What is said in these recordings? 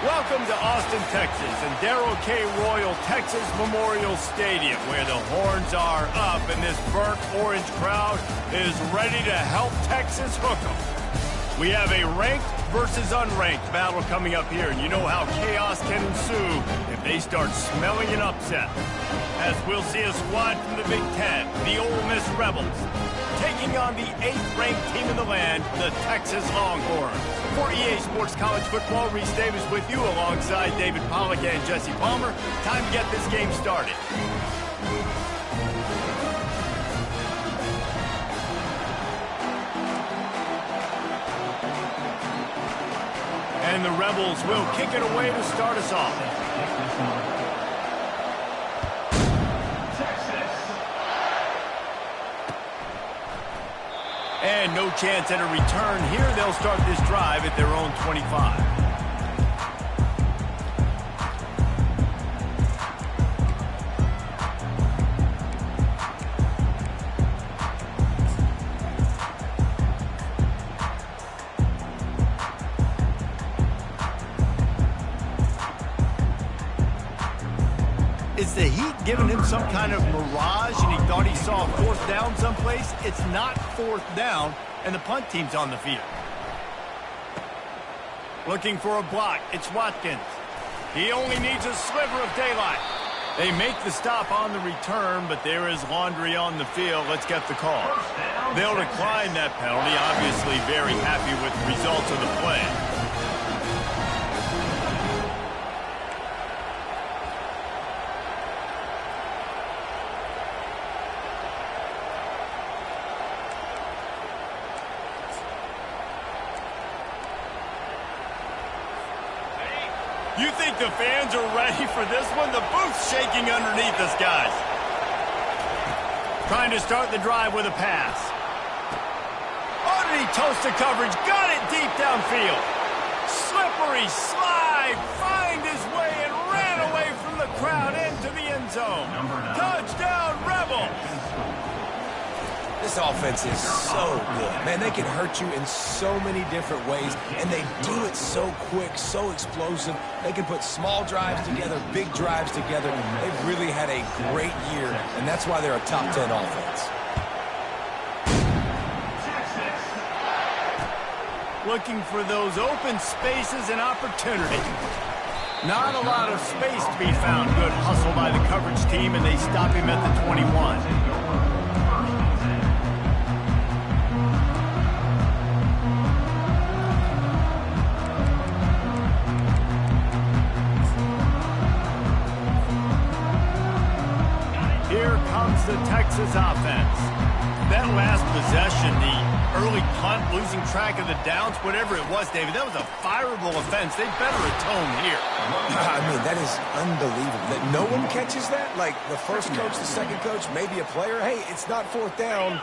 Welcome to Austin, Texas, and Darrell K. Royal Texas Memorial Stadium, where the horns are up and this burnt orange crowd is ready to help Texas hook 'em. We have a ranked versus unranked battle coming up here, and you know how chaos can ensue if they start smelling an upset. As we'll see a squad from the Big Ten, the Ole Miss Rebels, taking on the 8th-ranked team in the land, the Texas Longhorns. For EA Sports College Football, Reese Davis with you alongside David Pollack and Jesse Palmer. Time to get this game started. And the Rebels will kick it away to start us off. And no chance at a return here. They'll start this drive at their own 25. Is the heat giving him some kind of mirage and he thought he saw a fourth down someplace? It's not fourth down, and the punt team's on the field. Looking for a block. It's Watkins. He only needs a sliver of daylight. They make the stop on the return, but there is laundry on the field. Let's get the call. They'll decline that penalty, obviously very happy with the results of the play. You think the fans are ready for this one? The booth's shaking underneath us, guys. Trying to start the drive with a pass. Oh, did he toast the coverage? Got it deep downfield. Slippery slide. Find his way and ran away from the crowd into the end zone. Touchdown, Rebels. This offense is so good. Man, they can hurt you in so many different ways, and they do it so quick, so explosive. They can put small drives together, big drives together. They've really had a great year, and that's why they're a top 10 offense. Looking for those open spaces and opportunity. Not a lot of space to be found. Good hustle by the coverage team, and they stop him at the 21. The Texas offense. That last possession, the early punt, losing track of the downs, whatever it was, David, that was a fireable offense. They better atone here. I mean, that is unbelievable. That no one catches that? Like the first coach, the second coach, maybe a player. Hey, it's not fourth down,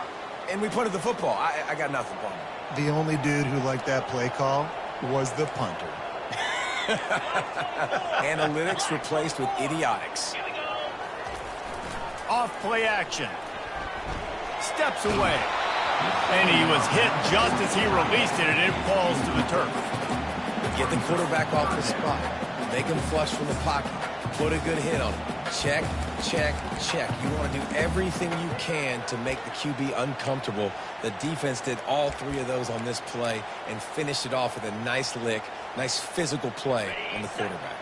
and we punted the football. I got nothing on it. The only dude who liked that play call was the punter. Analytics replaced with idiotics. Off play action. Steps away. And he was hit just as he released it, and it falls to the turf. Get the quarterback off the spot. Make him flush from the pocket. Put a good hit on him. Check, check, check. You want to do everything you can to make the QB uncomfortable. The defense did all three of those on this play and finished it off with a nice lick, nice physical play on the quarterback.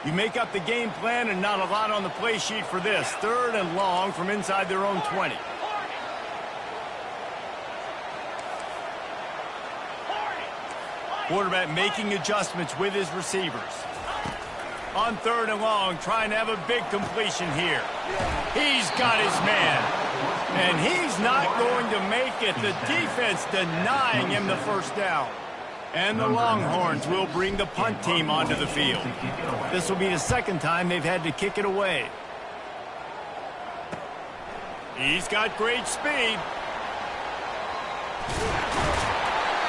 You make up the game plan and not a lot on the play sheet for this. 3rd and long from inside their own 20. Quarterback making adjustments with his receivers. On 3rd and long, trying to have a big completion here. He's got his man. And he's not going to make it. The defense denying him the first down. And the Longhorns will bring the punt team onto the field. This will be the second time they've had to kick it away. He's got great speed.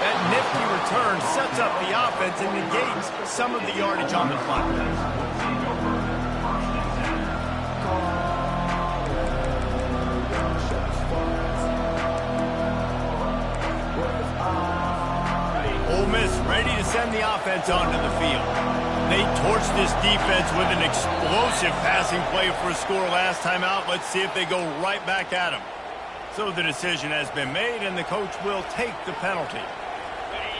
That nifty return sets up the offense and negates some of the yardage on the clock. Miss ready to send the offense onto the field. They torched this defense with an explosive passing play for a score last time out. Let's see if they go right back at him. So the decision has been made, and the coach will take the penalty.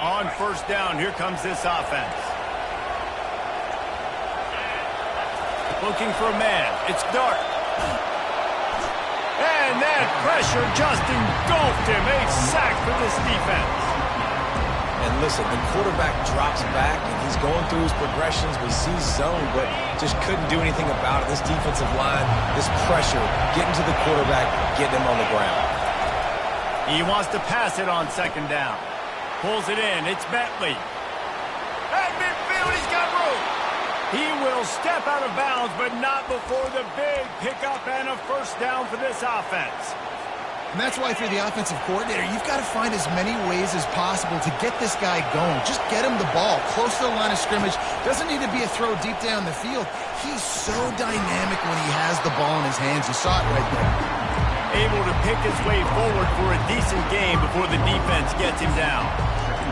On first down, here comes this offense. Looking for a man. It's Dart. And that pressure just engulfed him. A sack for this defense. And listen, the quarterback drops back, and he's going through his progressions. We see zone, but just couldn't do anything about it. This defensive line, this pressure, getting to the quarterback, getting him on the ground. He wants to pass it on second down. Pulls it in. It's Bentley. At midfield, he's got room. He will step out of bounds, but not before the big pickup and a first down for this offense. And that's why, if you're the offensive coordinator, you've got to find as many ways as possible to get this guy going. Just get him the ball close to the line of scrimmage. Doesn't need to be a throw deep down the field. He's so dynamic when he has the ball in his hands. You saw it right there. Able to pick his way forward for a decent game before the defense gets him down.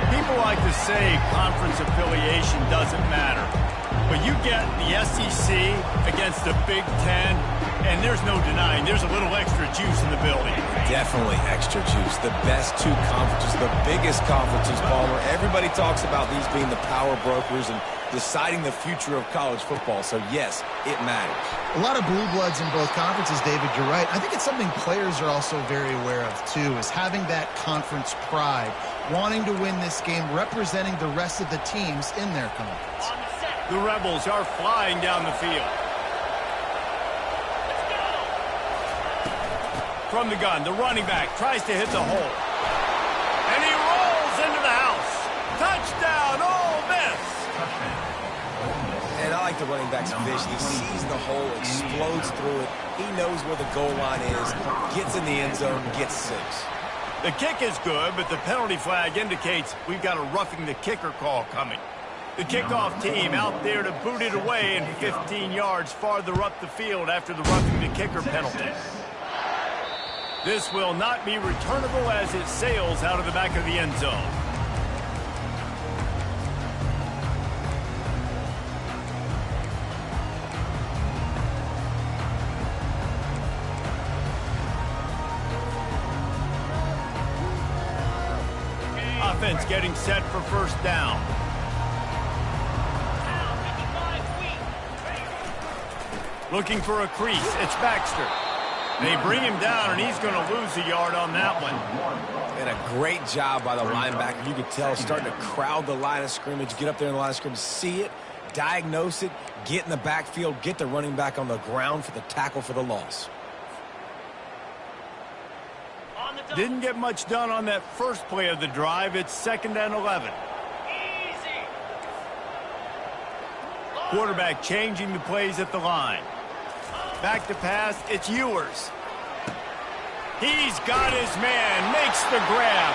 People like to say conference affiliation doesn't matter. But you get the SEC against the Big Ten, and there's no denying there's a little extra juice in the building. Definitely extra juice. The best two conferences, the biggest conferences, Palmer. Everybody talks about these being the power brokers and deciding the future of college football. So, yes, it matters. A lot of blue bloods in both conferences, David. You're right. I think it's something players are also very aware of, too, is having that conference pride, wanting to win this game, representing the rest of the teams in their conference. The Rebels are flying down the field. From the gun, the running back tries to hit the hole. And he rolls into the house. Touchdown, Ole Miss! And I like the running back's vision. He sees the hole, explodes through it. He knows where the goal line is, gets in the end zone, gets 6. The kick is good, but the penalty flag indicates we've got a roughing the kicker call coming. The kickoff team out there to boot it away and 15 yards farther up the field after the roughing the kicker penalty. This will not be returnable as it sails out of the back of the end zone. Offense getting set for first down. Looking for a crease. It's Baxter. They bring him down, and he's going to lose a yard on that one. And a great job by the linebacker. You could tell starting to crowd the line of scrimmage, get up there in the line of scrimmage, see it, diagnose it, get in the backfield, get the running back on the ground for the tackle for the loss. Didn't get much done on that first play of the drive. It's 2nd and 11. Quarterback changing the plays at the line. Back to pass, it's Ewers. He's got his man, makes the grab.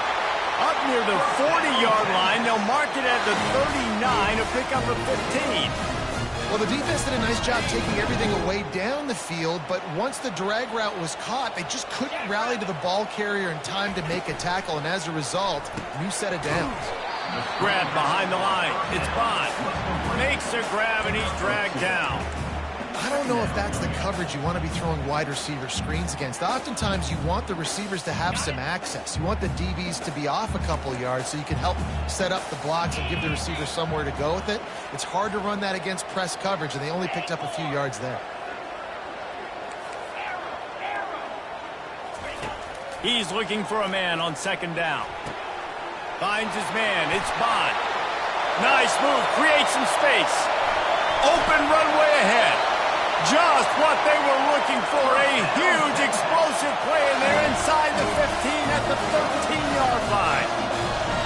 Up near the 40-yard line, they'll mark it at the 39, a pickup of 15. Well, the defense did a nice job taking everything away down the field, but once the drag route was caught, they just couldn't rally to the ball carrier in time to make a tackle, and as a result, new set of downs. Grab behind the line, it's Bond. Makes a grab, and he's dragged down. I don't know if that's the coverage you want to be throwing wide receiver screens against. Oftentimes, you want the receivers to have some access. You want the DBs to be off a couple yards so you can help set up the blocks and give the receiver somewhere to go with it. It's hard to run that against press coverage, and they only picked up a few yards there. He's looking for a man on 2nd down. Finds his man. It's Bond. Nice move. Creates some space. Open runway ahead. Just what they were looking for. A huge explosive play, and they're inside the 15 at the 13-yard line.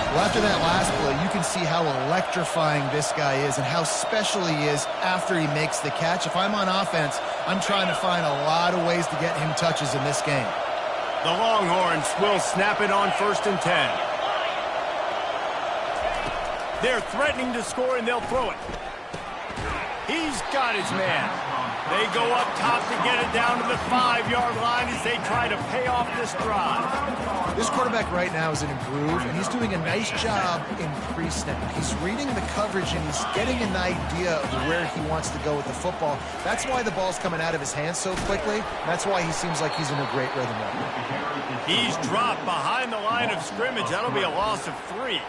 Well, after that last play, you can see how electrifying this guy is and how special he is after he makes the catch. If I'm on offense, I'm trying to find a lot of ways to get him touches in this game. The Longhorns will snap it on 1st and 10. They're threatening to score, and they'll throw it. He's got his man. They go up top to get it down to the 5-yard line as they try to pay off this drive. This quarterback right now is in a groove, and he's doing a nice job in pre-snap. He's reading the coverage, and he's getting an idea of where he wants to go with the football. That's why the ball's coming out of his hands so quickly. That's why he seems like he's in a great rhythm right now. He's dropped behind the line of scrimmage. That'll be a loss of 3.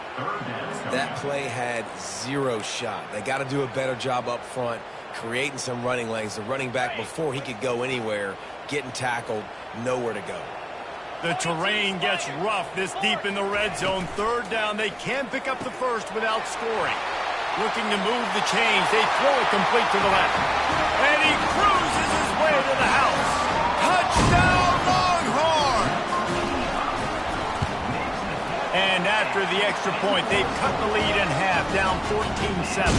That play had 0 shot. They got to do a better job up front, creating some running lanes. The running back, before he could go anywhere, getting tackled, nowhere to go. The terrain gets rough this deep in the red zone. 3rd down. They can't pick up the first without scoring. Looking to move the chains. They throw it complete to the left. And he cruises his way to the house. Touchdown, Longhorn! And after the extra point, they've cut the lead in half, down 14-7.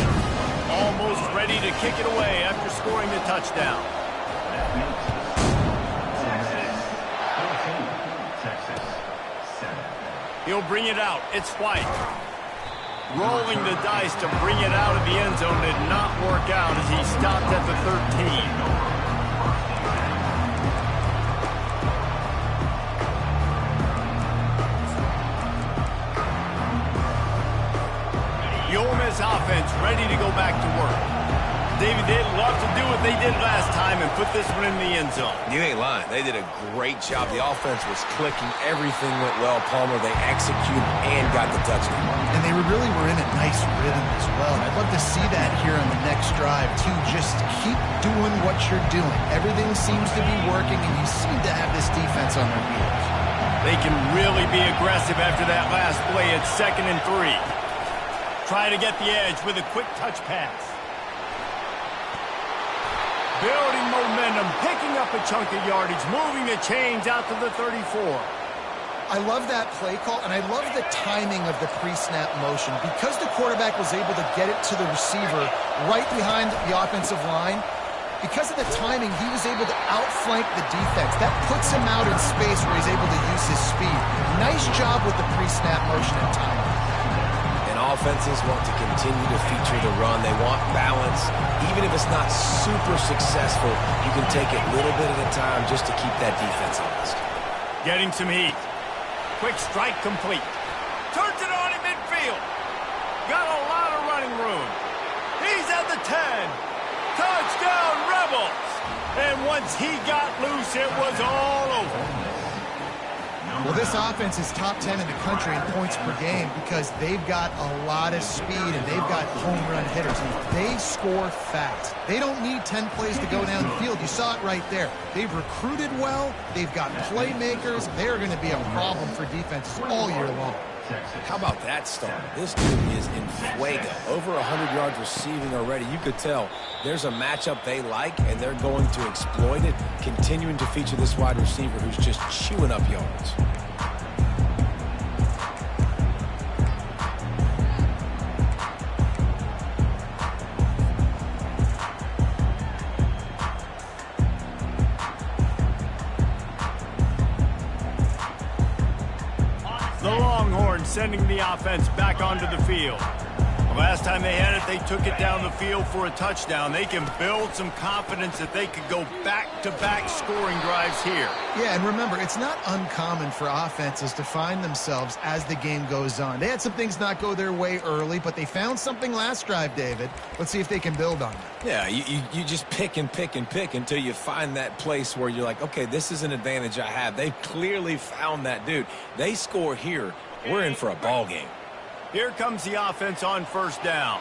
Almost ready to kick it away after scoring the touchdown. He'll bring it out. It's White. Rolling the dice to bring it out of the end zone did not work out as he stopped at the 13. The Ole Miss offense ready to go back to work. David, they'd love to do what they did last time and put this one in the end zone. You ain't lying. They did a great job. The offense was clicking. Everything went well, Palmer. They executed and got the touchdown. And they really were in a nice rhythm as well. I'd love to see that here on the next drive, too. Just keep doing what you're doing. Everything seems to be working, and you seem to have this defense on their heels. They can really be aggressive after that last play. It's 2nd and 3. Try to get the edge with a quick touch pass. Building momentum, picking up a chunk of yardage, moving the chains out to the 34. I love that play call, and I love the timing of the pre-snap motion. Because the quarterback was able to get it to the receiver right behind the offensive line, because of the timing, he was able to outflank the defense. That puts him out in space where he's able to use his speed. Nice job with the pre-snap motion and timing. Offenses want to continue to feature the run. They want balance. Even if it's not super successful, you can take it little bit at a time just to keep that defense honest. Getting some heat. Quick strike complete. Turns it on in midfield. Got a lot of running room. He's at the 10. Touchdown, Rebels. And once he got loose, it was all over. Well, this offense is top 10 in the country in points per game because they've got a lot of speed and they've got home run hitters. They score fast. They don't need 10 plays to go down the field. You saw it right there. They've recruited well. They've got playmakers. They're going to be a problem for defenses all year long. How about that start? This dude is in fuego. Over 100 yards receiving already. You could tell there's a matchup they like, and they're going to exploit it, continuing to feature this wide receiver who's just chewing up yards. The Longhorns sending the offense back onto the field. The last time they had it, they took it down the field for a touchdown. They can build some confidence that they could go back-to-back scoring drives here. Yeah, and remember, it's not uncommon for offenses to find themselves as the game goes on. They had some things not go their way early, but they found something last drive, David. Let's see if they can build on that. Yeah, you just pick and pick and pick until you find that place where you're like, okay, this is an advantage I have. They've clearly found that, dude. They score here, we're in for a ball game. Here comes the offense on 1st down.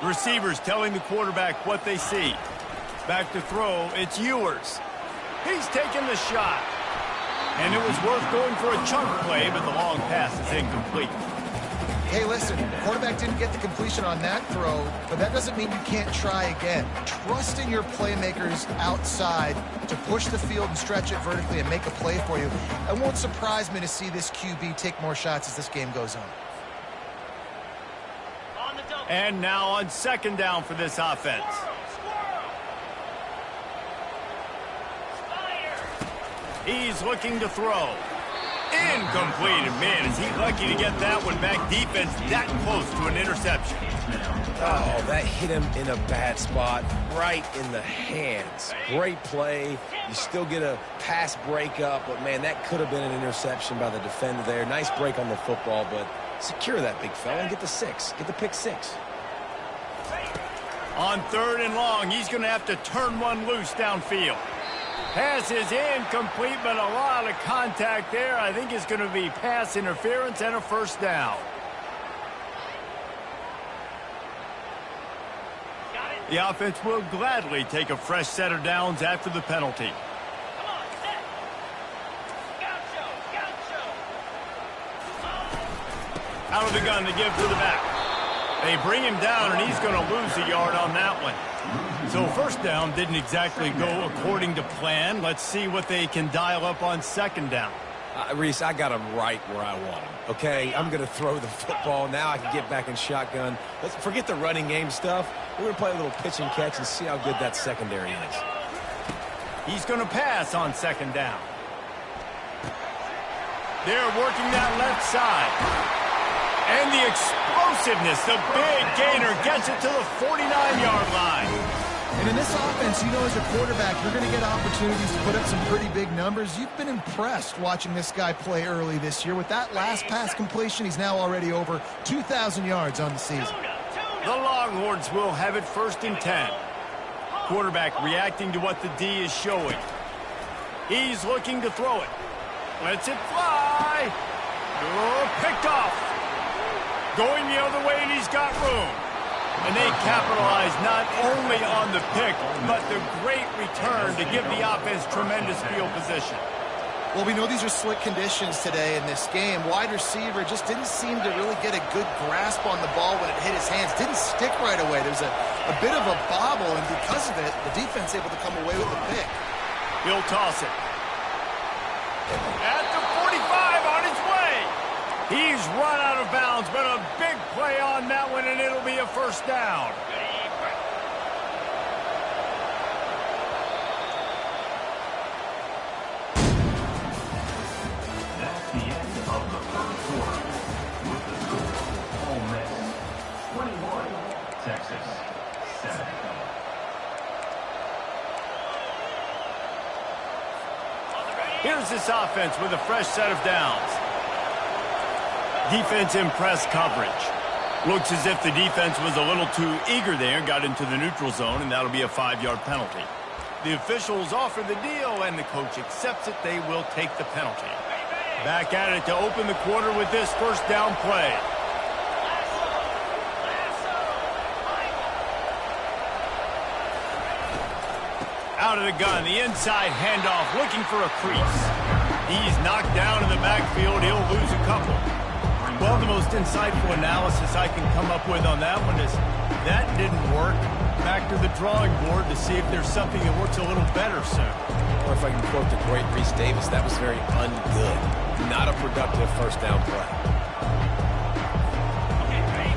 Receivers telling the quarterback what they see. Back to throw, it's Ewers. He's taking the shot. And it was worth going for a chunk play, but the long pass is incomplete. Hey, listen, the quarterback didn't get the completion on that throw, but that doesn't mean you can't try again. Trust in your playmakers outside to push the field and stretch it vertically and make a play for you. It won't surprise me to see this QB take more shots as this game goes on. And now on 2nd down for this offense. He's looking to throw. Incomplete. And man, is he lucky to get that one back. Defense that close to an interception. Oh, that hit him in a bad spot, right in the hands. Great play. You still get a pass breakup, but man, that could have been an interception by the defender there. Nice break on the football, but secure that big fella and get the 6. Get the pick 6. On 3rd and long, he's going to have to turn one loose downfield. Pass is incomplete, but a lot of contact there. I think it's going to be pass interference and a first down. The offense will gladly take a fresh set of downs after the penalty. Out of the gun to give to the back. They bring him down, and he's going to lose a yard on that one. So first down didn't exactly go according to plan. Let's see what they can dial up on 2nd down. Reese, I got him right where I want him. Okay, I'm going to throw the football. Now I can get back in shotgun. Let's forget the running game stuff. We're going to play a little pitch and catch and see how good that secondary is. He's going to pass on 2nd down. They're working that left side. And the explosiveness, the big gainer gets it to the 49-yard line. And in this offense, you know, as a quarterback, you're going to get opportunities to put up some pretty big numbers. You've been impressed watching this guy play early this year. With that last pass completion, he's now already over 2,000 yards on the season. The Longhorns will have it 1st and 10. Quarterback reacting to what the D is showing. He's looking to throw it. Lets it fly. Oh, picked off. Going the other way, and he's got room. And they capitalize not only on the pick, but the great return to give the offense tremendous field position. Well, we know these are slick conditions today in this game. Wide receiver just didn't seem to really get a good grasp on the ball when it hit his hands. Didn't stick right away. There's a bit of a bobble, and because of it, the defense able to come away with the pick. He'll toss it. At the 45 on his way. He's run out of bounds, but a big play on that one, and it'll be a first down. That's the end of the 3rd quarter. With the score, Ole Miss 21, Texas 7. Here's this offense with a fresh set of downs. Defense in press coverage. Looks as if the defense was a little too eager there, got into the neutral zone, and that'll be a 5-yard penalty. The officials offer the deal, and the coach accepts it. They will take the penalty. Back at it to open the quarter with this first down play. Out of the gun, the inside handoff, looking for a crease. He's knocked down in the backfield. He'll lose a couple. Well, the most insightful analysis I can come up with on that one is that didn't work. Back to the drawing board to see if there's something that works a little better soon. Or if I can quote the great Reese Davis, that was very ungood. Not a productive first down play.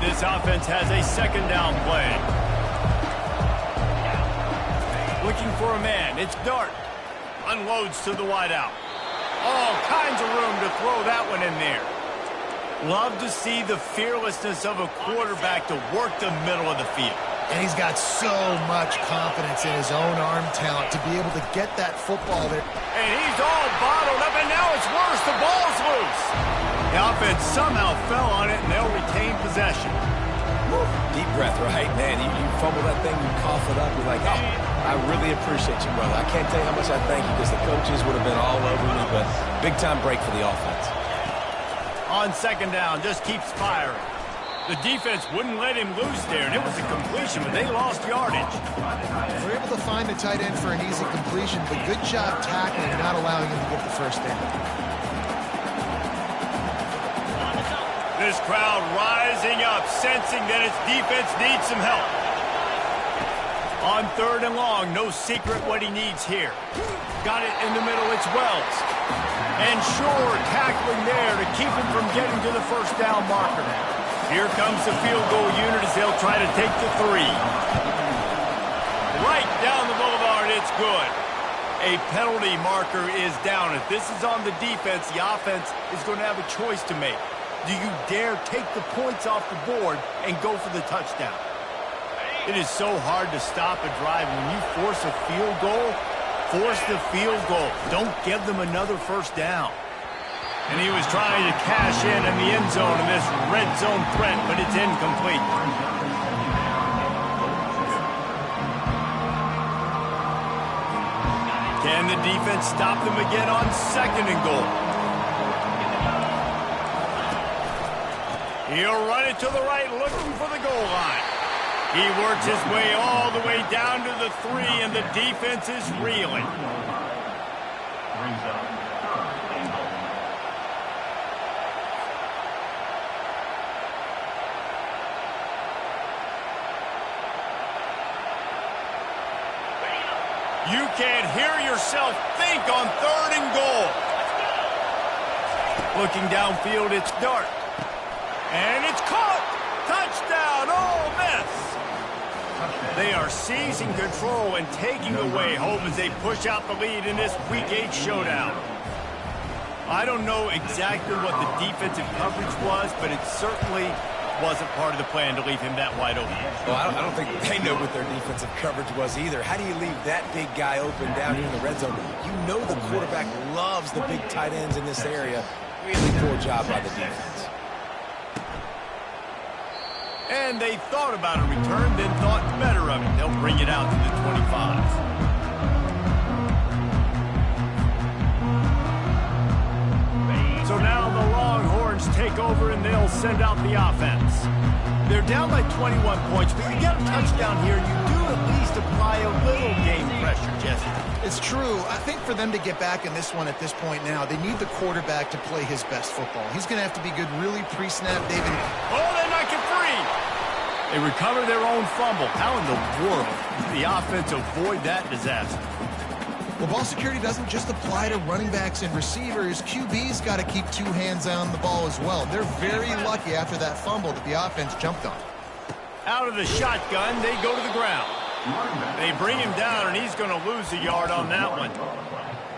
This offense has a 2nd down play. Looking for a man. It's Dart. Unloads to the wideout. All kinds of room to throw that one in there. Love to see the fearlessness of a quarterback to work the middle of the field. And he's got so much confidence in his own arm talent to be able to get that football there. And he's all bottled up, and now it's worse. The ball's loose. The offense somehow fell on it, and they'll retain possession. Woo. Deep breath, right? Man, you fumble that thing, you cough it up, you're like, oh, I really appreciate you, brother. I can't tell you how much I thank you because the coaches would have been all over me, but big-time break for the offense. On 2nd down, just keeps firing. The defense wouldn't let him loose there, and it was a completion, but they lost yardage. They're able to find the tight end for an easy completion, but good job tackling, not allowing him to get the first down. This crowd rising up, sensing that its defense needs some help. On 3rd and long, no secret what he needs here. Got it in the middle, it's Wells. And sure, tackling there to keep him from getting to the first down marker. Here comes the field goal unit as they'll try to take the 3. Right down the boulevard, it's good. A penalty marker is down. If this is on the defense, the offense is going to have a choice to make. Do you dare take the points off the board and go for the touchdown? It is so hard to stop a drive. When you force a field goal, force the field goal. Don't give them another first down. And he was trying to cash in the end zone in this red zone threat, but it's incomplete. Can the defense stop them again on 2nd and goal? He'll run it to the right, looking for the goal line. He works his way all the way down to the 3, and the defense is reeling. Brings up 3rd and goal. You can't hear yourself think on 3rd and goal. Looking downfield, it's Dart. And it's caught! Touchdown, Ole Miss! They are seizing control and taking away hope as they push out the lead in this Week 8 showdown. I don't know exactly what the defensive coverage was, but it certainly wasn't part of the plan to leave him that wide open. Well, I don't think they know what their defensive coverage was either. How do you leave that big guy open down here in the red zone? You know the quarterback loves the big tight ends in this area. Really poor job by the defense. And they thought about a return, then thought better of it. They'll bring it out to the 25. So now the Longhorns take over and they'll send out the offense. They're down by 21 points, but you get a touchdown here, you do at least apply a little game pressure, Jesse. It's true. I think for them to get back in this one at this point now, they need the quarterback to play his best football. He's going to have to be good really pre-snap, David. Oh, they knock it free! They recover their own fumble. How in the world did the offense avoid that disaster? Well, ball security doesn't just apply to running backs and receivers. QB's got to keep 2 hands on the ball as well. They're very lucky after that fumble that the offense jumped on. Out of the shotgun, they go to the ground. They bring him down, and he's going to lose a yard on that one.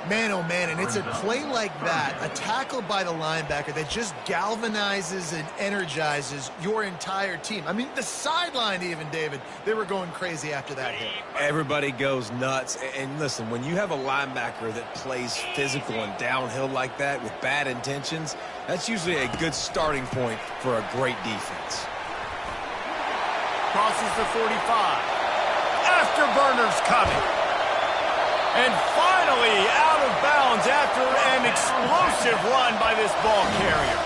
Man, oh man, and it's a play like that, a tackle by the linebacker that just galvanizes and energizes your entire team. I mean, the sideline even, David, they were going crazy after that hit. Everybody goes nuts. And listen, when you have a linebacker that plays physical and downhill like that with bad intentions, that's usually a good starting point for a great defense. Crosses the 45. Afterburners coming. And finally out of bounds after an explosive run by this ball carrier.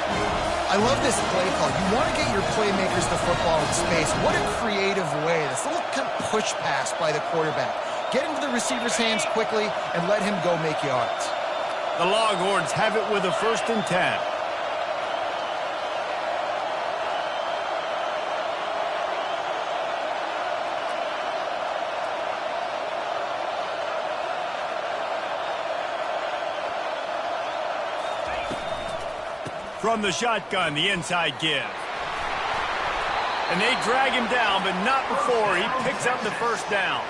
I love this play call. You want to get your playmakers the football in space. What a creative way. This little kind of push pass by the quarterback. Get into the receiver's hands quickly and let him go make yards. The Longhorns have it with a 1st and 10. From the shotgun, the inside give. And they drag him down, but not before he picks up the 1st down.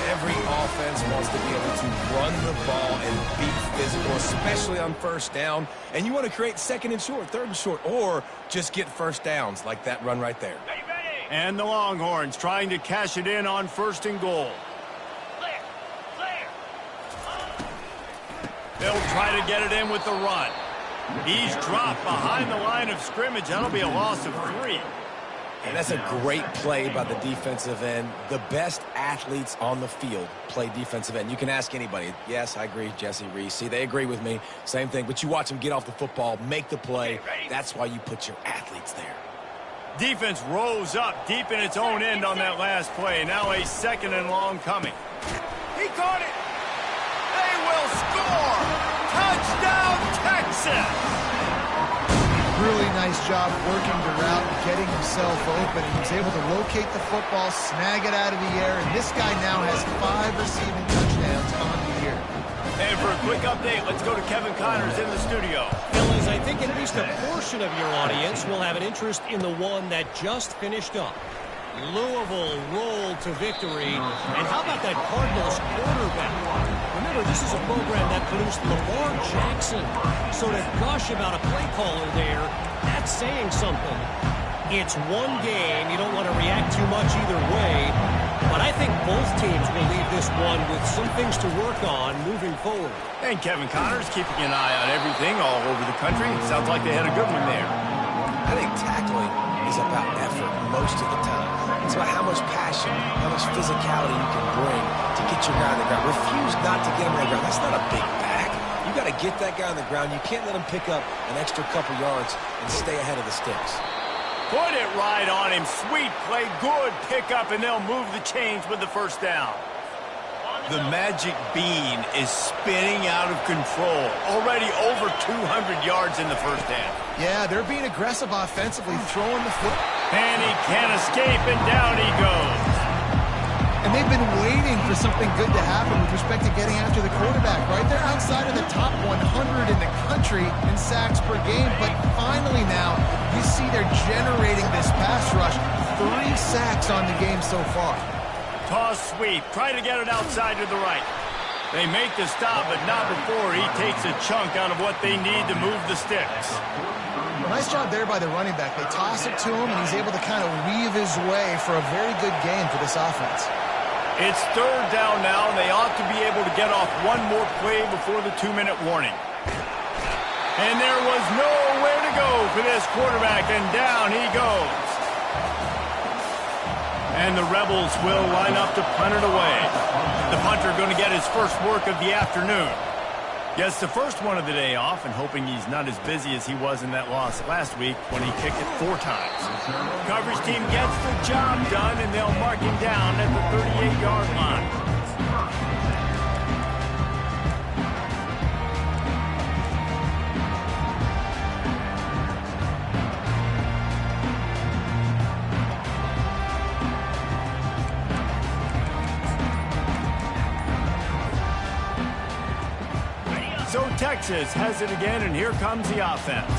Every offense wants to be able to run the ball and be physical, especially on 1st down. And you want to create 2nd and short, 3rd and short, or just get 1st downs like that run right there. And the Longhorns trying to cash it in on 1st and goal. They'll try to get it in with the run. He's dropped behind the line of scrimmage. That'll be a loss of 3. And that's a great play by the defensive end. The best athletes on the field play defensive end. You can ask anybody. Yes, I agree, Jesse, Reese. See, they agree with me. Same thing. But you watch them get off the football, make the play. That's why you put your athletes there. Defense rose up deep in its own end on that last play. Now a 2nd and long coming. He caught it. They will score. Touchdown, Texas. Really nice job working the route and getting himself open. He was able to locate the football, snag it out of the air, and this guy now has 5 receiving touchdowns on the year. And for a quick update, let's go to Kevin Connors in the studio. Fellas, I think at least a portion of your audience will have an interest in the one that just finished up. Louisville roll to victory. And how about that Cardinals quarterback? Remember, this is a program that produced Lamar Jackson. So to gush about a play caller there, that's saying something. It's one game. You don't want to react too much either way. But I think both teams will leave this one with some things to work on moving forward. And Kevin Connors keeping an eye on everything all over the country. Sounds like they had a good one there. I think tackling is about effort most of the time. It's about how much passion, how much physicality you can bring to get your guy on the ground. Refuse not to get him on the ground. That's not a big back. You got to get that guy on the ground. You can't let him pick up an extra couple yards and stay ahead of the sticks. Put it right on him. Sweet play. Good pickup, and they'll move the chains with the first down. The magic bean is spinning out of control. Already over 200 yards in the first half. Yeah, they're being aggressive offensively, throwing the foot. And he can't escape, and down he goes. And they've been waiting for something good to happen with respect to getting after the quarterback, right? They're outside of the top 100 in the country in sacks per game, but finally now you see they're generating this pass rush. 3 sacks on the game so far. Toss sweep. Try to get it outside to the right. They make the stop, but not before he takes a chunk out of what they need to move the sticks. Well, nice job there by the running back. They toss it to him, and he's able to kind of weave his way for a very good game for this offense. It's third down now, and they ought to be able to get off one more play before the 2-minute warning. And there was nowhere to go for this quarterback, and down he goes. And the Rebels will line up to punt it away. The punter going to get his first work of the afternoon. Gets the first one of the day off, and hoping he's not as busy as he was in that loss last week when he kicked it 4 times. Coverage team gets the job done, and they'll mark him down at the 38-yard line. So Texas has it again, and here comes the offense.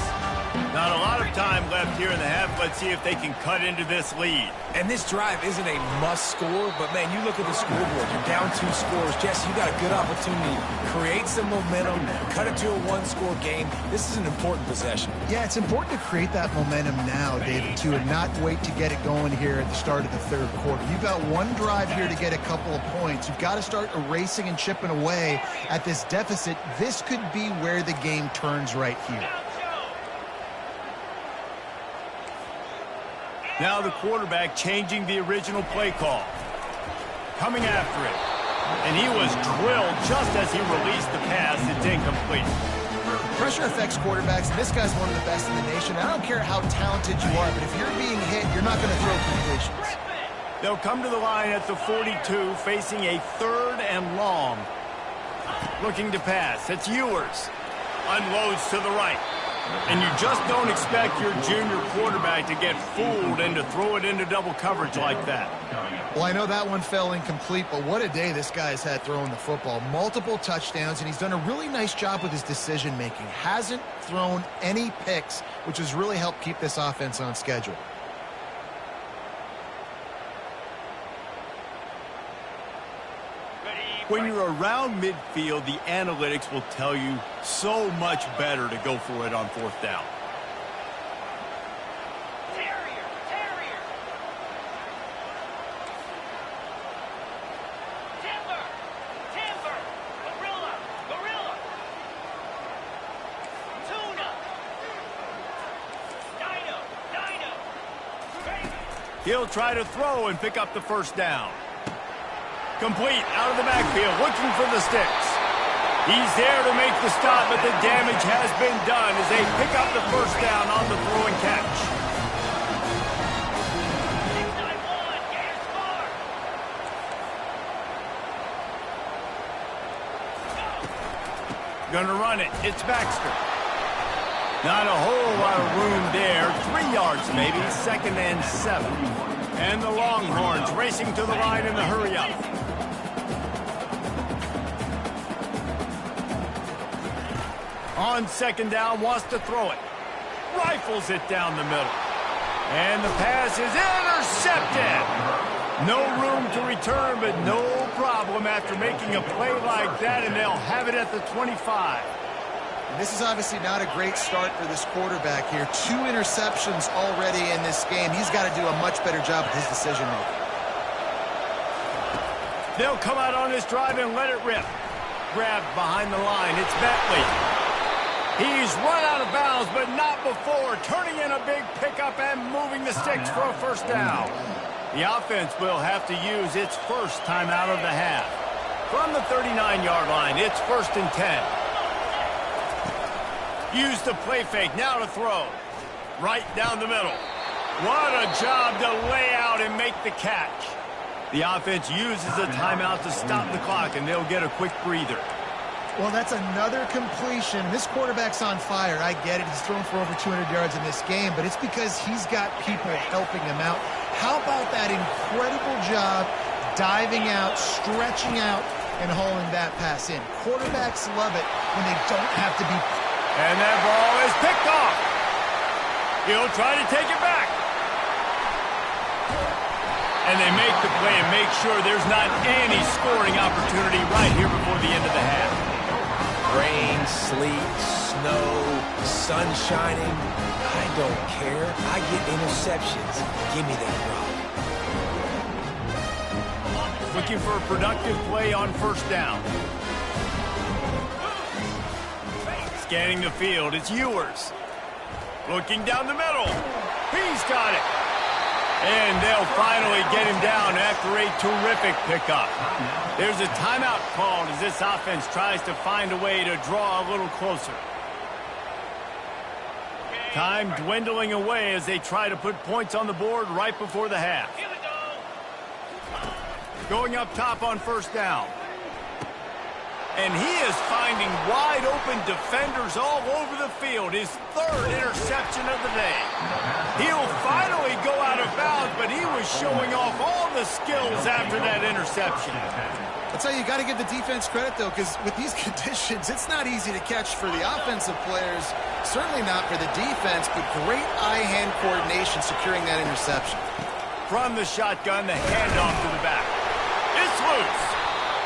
Not a lot of time left here in the half. Let's see if they can cut into this lead. And this drive isn't a must score, but, man, you look at the scoreboard. You're down 2 scores. Jesse, you got a good opportunity. Create some momentum. Cut it to a 1-score game. This is an important possession. Yeah, it's important to create that momentum now, David, too, and not wait to get it going here at the start of the third quarter. You've got one drive here to get a couple of points. You've got to start erasing and chipping away at this deficit. This could be where the game turns right here. Now the quarterback changing the original play call. Coming after it. And he was drilled just as he released the pass. It's incomplete. Pressure affects quarterbacks, and this guy's one of the best in the nation. I don't care how talented you are, but if you're being hit, you're not going to throw completions. They'll come to the line at the 42, facing a 3rd and long. Looking to pass. It's Ewers. Unloads to the right. And you just don't expect your junior quarterback to get fooled and to throw it into double coverage like that. Well, I know that one fell incomplete, but what a day this guy's had throwing the football. Multiple touchdowns, and he's done a really nice job with his decision-making. Hasn't thrown any picks, which has really helped keep this offense on schedule. When you're around midfield, the analytics will tell you so much better to go for it on 4th down. He'll try to throw and pick up the first down. Complete out of the backfield, looking for the sticks. He's there to make the stop, but the damage has been done as they pick up the first down on the throw and catch. Gonna run it. It's Baxter. Not a whole lot of room there. 3 yards maybe, 2nd and 7. And the Longhorns racing to the line in the hurry-up. On 2nd down, wants to throw it. Rifles it down the middle. And the pass is intercepted. No room to return, but no problem after making a play like that, and they'll have it at the 25. And this is obviously not a great start for this quarterback here. 2 interceptions already in this game. He's got to do a much better job with his decision-making. They'll come out on this drive and let it rip. Grabbed behind the line. It's Bentley. He's run out of bounds, but not before. Turning in a big pickup and moving the sticks for a first down. The offense will have to use its first timeout of the half. From the 39-yard line, it's 1st and 10. Use the play fake. Now to throw. Right down the middle. What a job to lay out and make the catch. The offense uses a timeout to stop the clock, and they'll get a quick breather. Well, that's another completion. This quarterback's on fire. I get it. He's thrown for over 200 yards in this game, but it's because he's got people helping him out. How about that incredible job diving out, stretching out, and hauling that pass in? Quarterbacks love it when they don't have to be... And that ball is picked off. He'll try to take it back. And they make the play and make sure there's not any scoring opportunity right here before the end of the half. Rain, sleet, snow, sun shining. I don't care. I get interceptions. Give me that rock. Looking for a productive play on first down. Scanning the field, it's Ewers. Looking down the middle. He's got it. And they'll finally get him down after a terrific pickup. There's a timeout called as this offense tries to find a way to draw a little closer. Time dwindling away as they try to put points on the board right before the half. Going up top on first down. And he is finding wide-open defenders all over the field. His 3rd interception of the day. He'll finally go out of bounds, but he was showing off all the skills after that interception. I'll tell you, you got to give the defense credit, though, because with these conditions, it's not easy to catch for the offensive players. Certainly not for the defense, but great eye-hand coordination securing that interception. From the shotgun, the handoff to the back. It's loose.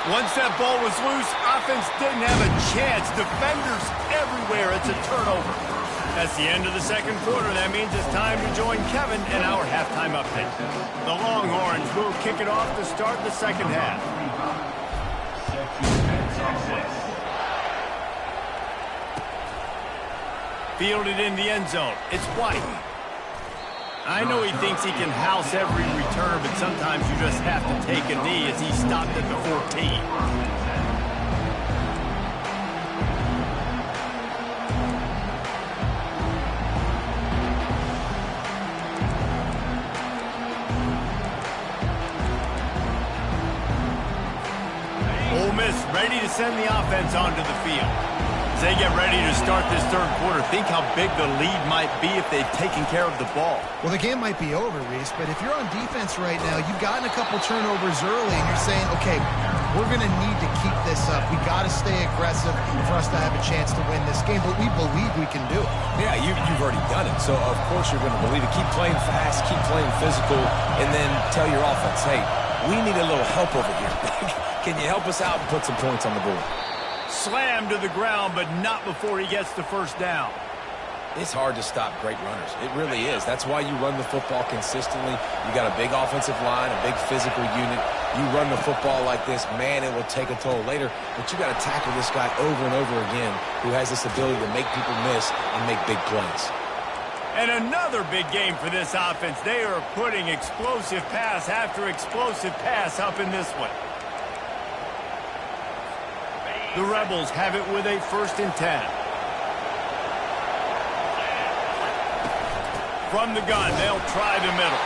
Once that ball was loose, offense didn't have a chance. Defenders everywhere. It's a turnover. That's the end of the second quarter. That means it's time to join Kevin in our halftime update. The Longhorns will kick it off to start the second half. Fielded in the end zone. It's White. I know he thinks he can house every return, but sometimes you just have to take a knee as he stopped at the 14. Ole Miss ready to send the offense onto the field. As they get ready to start this third quarter, think how big the lead might be if they've taken care of the ball. Well, the game might be over, Reese, but if you're on defense right now, you've gotten a couple turnovers early, and you're saying, okay, we're going to need to keep this up. We got to stay aggressive for us to have a chance to win this game, but we believe we can do it. Yeah, you've already done it, so of course you're going to believe it. Keep playing fast, keep playing physical, and then tell your offense, hey, we need a little help over here. Can you help us out and put some points on the board? Slammed to the ground, but not before he gets the first down. It's hard to stop great runners. It really is. That's why you run the football consistently. You got a big offensive line, a big physical unit. You run the football like this, man, it will take a toll later. But you got to tackle this guy over and over again who has this ability to make people miss and make big plays. And another big game for this offense. They are putting explosive pass after explosive pass up in this one. The Rebels have it with a 1st and 10. From the gun, they'll try the middle.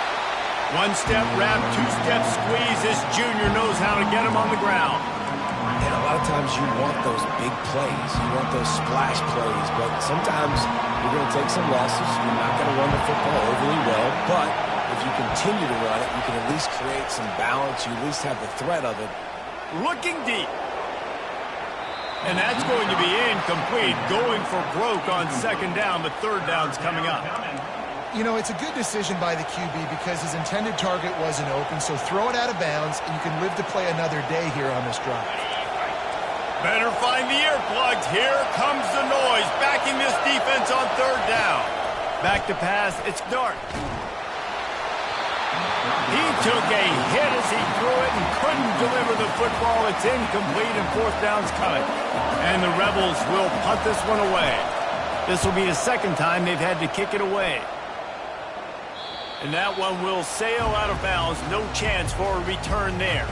One-step wrap, two-step squeeze. This junior knows how to get him on the ground. And a lot of times you want those big plays. You want those splash plays. But sometimes you're going to take some losses. You're not going to run the football overly well. But if you continue to run it, you can at least create some balance. You at least have the threat of it. Looking deep. And that's going to be incomplete. Going for broke on second down, but third down's coming up. You know, it's a good decision by the QB because his intended target wasn't open, so throw it out of bounds, and you can live to play another day here on this drive. Better find the earplugs. Here comes the noise, backing this defense on third down. Back to pass, it's Dart. He took a hit as he threw it and couldn't deliver the football. It's incomplete and fourth down's coming. And the Rebels will punt this one away. This will be the second time they've had to kick it away. And that one will sail out of bounds. No chance for a return there.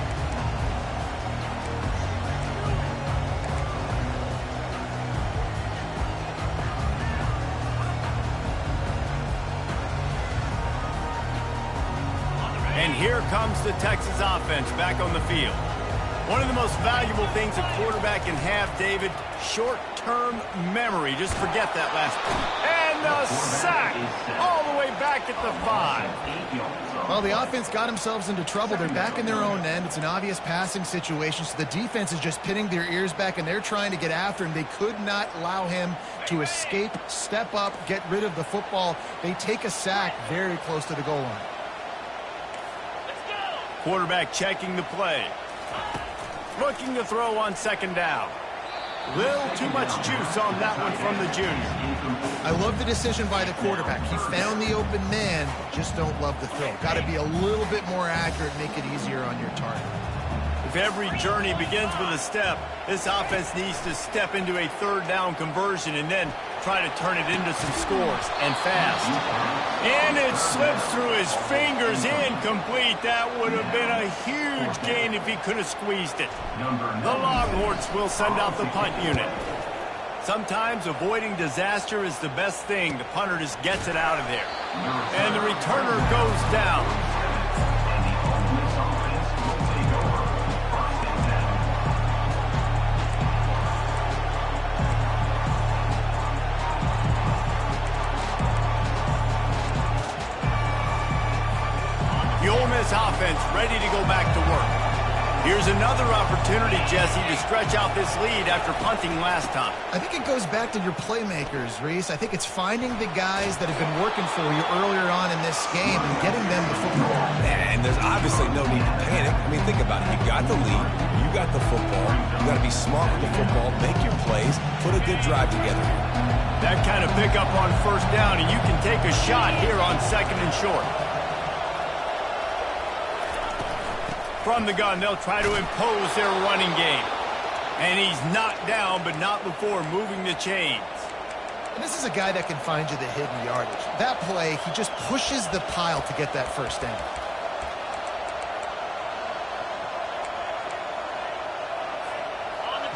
And here comes the Texas offense back on the field. One of the most valuable things a quarterback can have, David, short-term memory. Just forget that last one. And a sack all the way back at the 5. Well, the offense got themselves into trouble. They're back in their own end. It's an obvious passing situation, so the defense is just pinning their ears back, and they're trying to get after him. They could not allow him to escape, step up, get rid of the football. They take a sack very close to the goal line. Quarterback checking the play. Looking to throw on second down. Little too much juice on that one from the junior. I love the decision by the quarterback. He found the open man, just don't love the throw. Got to be a little bit more accurate, make it easier on your target. If every journey begins with a step, this offense needs to step into a third down conversion and then try to turn it into some scores, and fast. And it slips through his fingers, incomplete. That would have been a huge gain if he could have squeezed it. The Longhorns will send out the punt unit. Sometimes avoiding disaster is the best thing. The punter just gets it out of there. And the returner goes down. The Ole Miss offense ready to go back to work. Here's another opportunity, Jesse, to stretch out this lead after punting last time. I think it goes back to your playmakers, Reese. I think it's finding the guys that have been working for you earlier on in this game and getting them the football. And there's obviously no need to panic. I mean, think about it. You got the lead. You got the football. You got to be smart with the football. Make your plays. Put a good drive together. That kind of pickup on first down, and you can take a shot here on second and short. From the gun, they'll try to impose their running game. And he's knocked down, but not before moving the chains. And this is a guy that can find you the hidden yardage. That play, he just pushes the pile to get that first down.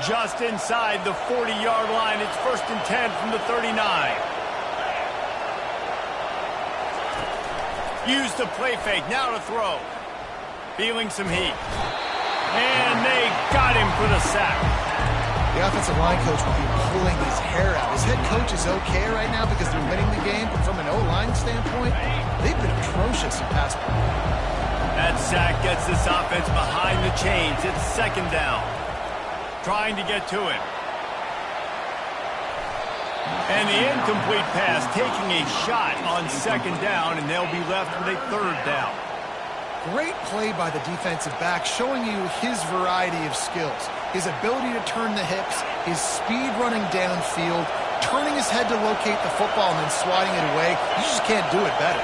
Just inside the 40-yard line, it's 1st and 10 from the 39. Use the play fake, now to throw. Feeling some heat. And they got him for the sack. The offensive line coach will be pulling his hair out. His head coach is okay right now because they're winning the game, but from an O-line standpoint, they've been atrocious in pass play. That sack gets this offense behind the chains. It's second down. Trying to get to it. And the incomplete pass taking a shot on second down, and they'll be left with a third down. Great play by the defensive back, showing you his variety of skills. His ability to turn the hips, his speed running downfield, turning his head to locate the football and then swatting it away. You just can't do it better.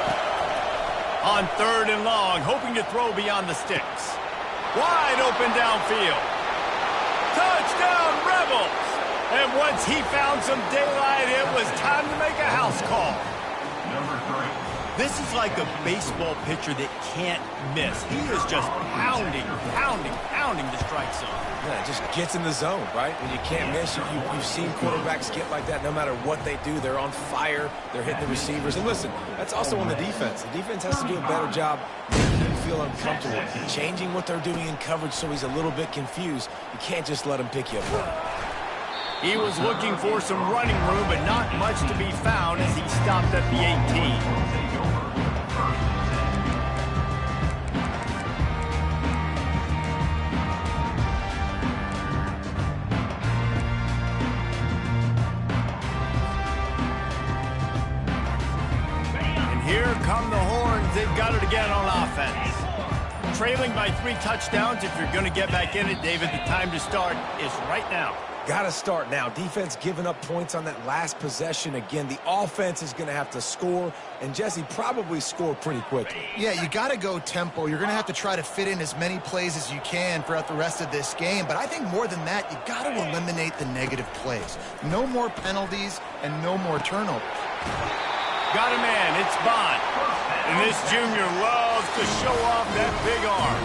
On third and long, hoping to throw beyond the sticks. Wide open downfield. Touchdown, Rebels! And once he found some daylight, it was time to make a house call. Number 3. This is like a baseball pitcher that can't miss. He is just pounding the strike zone. Yeah, it just gets in the zone, right? When you can't miss, you've seen quarterbacks get like that no matter what they do. They're on fire. They're hitting the receivers. And listen, that's also on the defense. The defense has to do a better job making him feel uncomfortable, changing what they're doing in coverage so he's a little bit confused. You can't just let him pick you apart. He was looking for some running room, but not much to be found as he stopped at the 18. again on offense. Trailing by 3 touchdowns. If you're going to get back in it, David, the time to start is right now. Got to start now. Defense giving up points on that last possession. Again, the offense is going to have to score, and Jesse probably score pretty quickly. Yeah, you got to go tempo. You're going to have to try to fit in as many plays as you can throughout the rest of this game. But I think more than that, you got to eliminate the negative plays. No more penalties and no more turnovers. Got a man. It's Bond. And this junior loves to show off that big arm.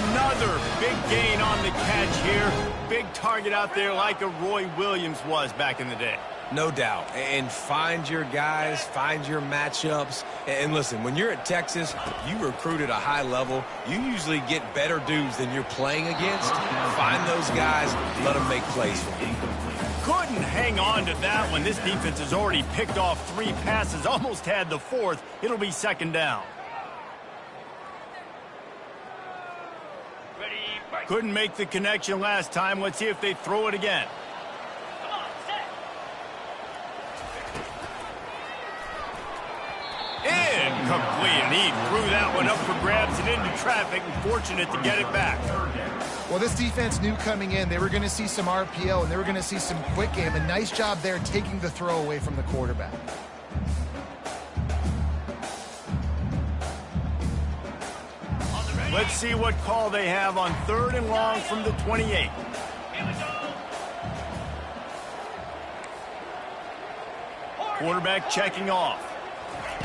Another big gain on the catch here. Big target out there like a Roy Williams was back in the day. No doubt. And find your guys, find your matchups. And listen, when you're at Texas, you recruit at a high level. You usually get better dudes than you're playing against. Find those guys, let them make plays for you. Couldn't hang on to that one. This defense has already picked off 3 passes, almost had the 4th. It'll be 2nd down. Couldn't make the connection last time. Let's see if they throw it again. Incomplete, and he threw that one up for grabs and into traffic, and fortunate to get it back. Well, this defense knew coming in they were going to see some RPO and they were going to see some quick game. A nice job there taking the throw away from the quarterback. Let's see what call they have on 3rd and long from the 28. Quarterback checking off.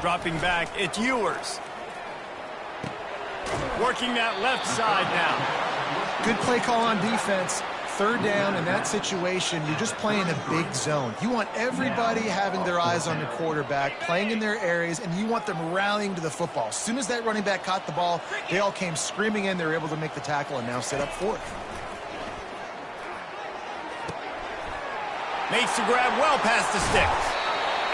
Dropping back, it's Ewers. Working that left side now. Good play call on defense. 3rd down in that situation, you're just playing a big zone. You want everybody having their eyes on the quarterback, playing in their areas, and you want them rallying to the football. As soon as that running back caught the ball, they all came screaming in. They were able to make the tackle and now set up 4th. Makes the grab well past the sticks.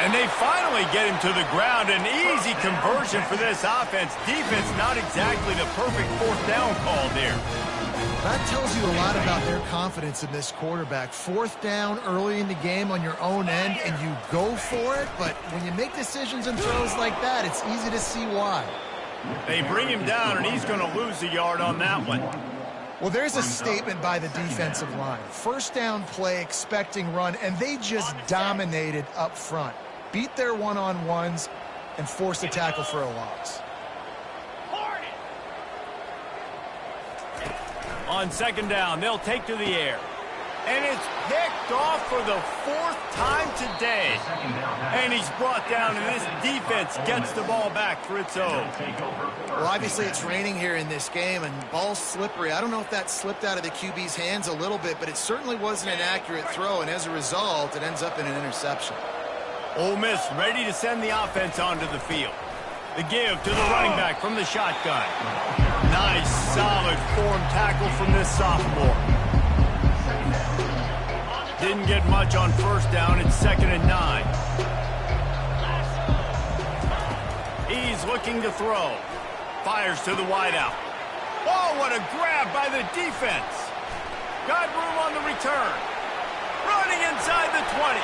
And they finally get him to the ground. An easy conversion for this offense. Defense not exactly the perfect 4th down call there. That tells you a lot about their confidence in this quarterback. 4th down early in the game on your own end, and you go for it. But when you make decisions and throws like that, it's easy to see why. They bring him down, and he's going to lose a yard on that one. Well, there's a statement by the defensive line. 1st down play, expecting run, and they just dominated up front. Beat their one-on-ones and forced a tackle for a loss. On 2nd down, they'll take to the air. And it's picked off for the 4th time today. And he's brought down, and this defense gets the ball back for its own. Well, obviously it's raining here in this game, and ball's slippery. I don't know if that slipped out of the QB's hands a little bit, but it certainly wasn't an accurate throw, and as a result, it ends up in an interception. Ole Miss ready to send the offense onto the field. The give to the running back from the shotgun. Nice, solid form tackle from this sophomore. Didn't get much on 1st down. It's 2nd and 9. He's looking to throw. Fires to the wideout. Oh, what a grab by the defense. Got room on the return. Running inside the 20.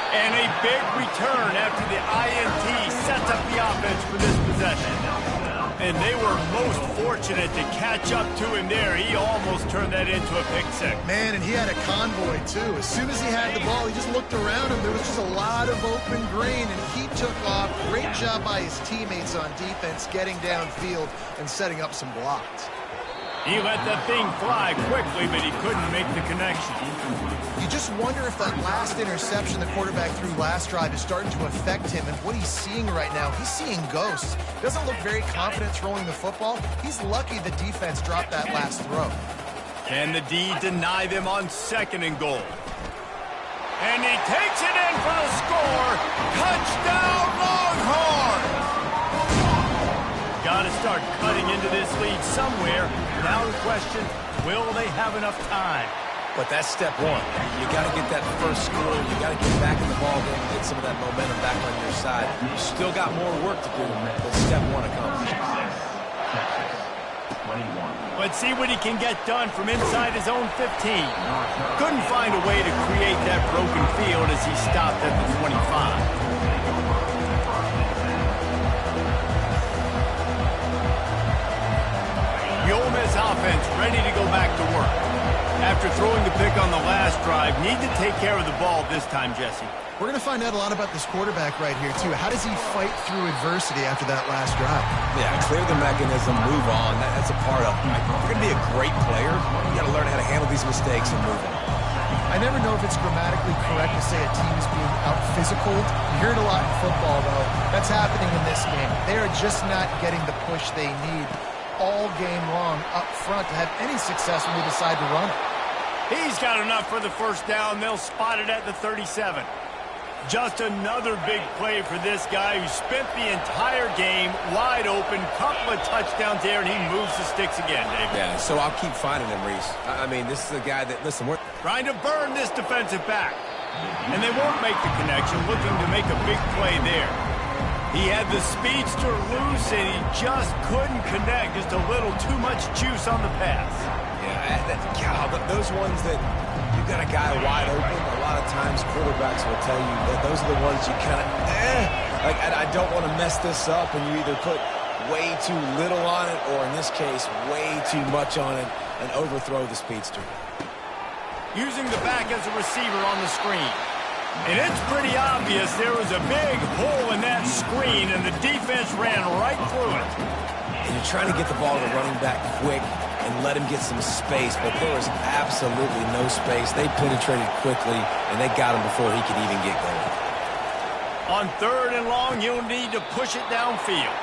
And a big return after the INT sets up the offense for this possession. And they were most fortunate to catch up to him there. He almost turned that into a pick 6. Man, and he had a convoy, too. As soon as he had the ball, he just looked around him. There was just a lot of open green, and he took off. Great job by his teammates on defense, getting downfield and setting up some blocks. He let that thing fly quickly, but he couldn't make the connection. You just wonder if that last interception the quarterback threw last drive is starting to affect him and what he's seeing right now. He's seeing ghosts. Doesn't look very confident throwing the football. He's lucky the defense dropped that last throw. Can the D deny them on 2nd and goal? And he takes it in for the score. Touchdown, Longhorns! Got to start cutting into this lead somewhere. Now the question, will they have enough time? But that's step 1. You got to get that first score. You got to get back in the ball game and get some of that momentum back on your side. You still got more work to do, but step 1 accomplished. Let's see what he can get done from inside his own 15. Couldn't find a way to create that broken field as he stopped at the 25. offense ready to go back to work. After throwing the pick on the last drive, need to take care of the ball this time, Jesse. We're going to find out a lot about this quarterback right here, too. How does he fight through adversity after that last drive? Yeah, clear the mechanism, move on. That's a part of it. If you're going to be a great player, you got to learn how to handle these mistakes and move on. I never know if it's grammatically correct to say a team is being out-physical. You hear it a lot in football, though. That's happening in this game. They are just not getting the push they need all game long up front to have any success when they decide to run it. He's got enough for the first down. They'll spot it at the 37. Just another big play for this guy who spent the entire game wide open. Couple of touchdowns there, and he moves the sticks again, David. Yeah, so I'll keep finding him, Reese. I mean, this is a guy that, listen, we're trying to burn this defensive back. And they won't make the connection, looking to make a big play there. He had the speedster loose, and he just couldn't connect. Just a little too much juice on the pass. Yeah, those ones that you got a guy wide open, a lot of times quarterbacks will tell you that those are the ones you kind of, like, I don't want to mess this up, and you either put way too little on it, or in this case, way too much on it, and overthrow the speedster. Using the back as a receiver on the screen. And it's pretty obvious there was a big hole in that screen, and the defense ran right through it. And you're trying to get the ball to the running back quick and let him get some space, but there was absolutely no space. They penetrated quickly, and they got him before he could even get going. On 3rd and long, you'll need to push it downfield.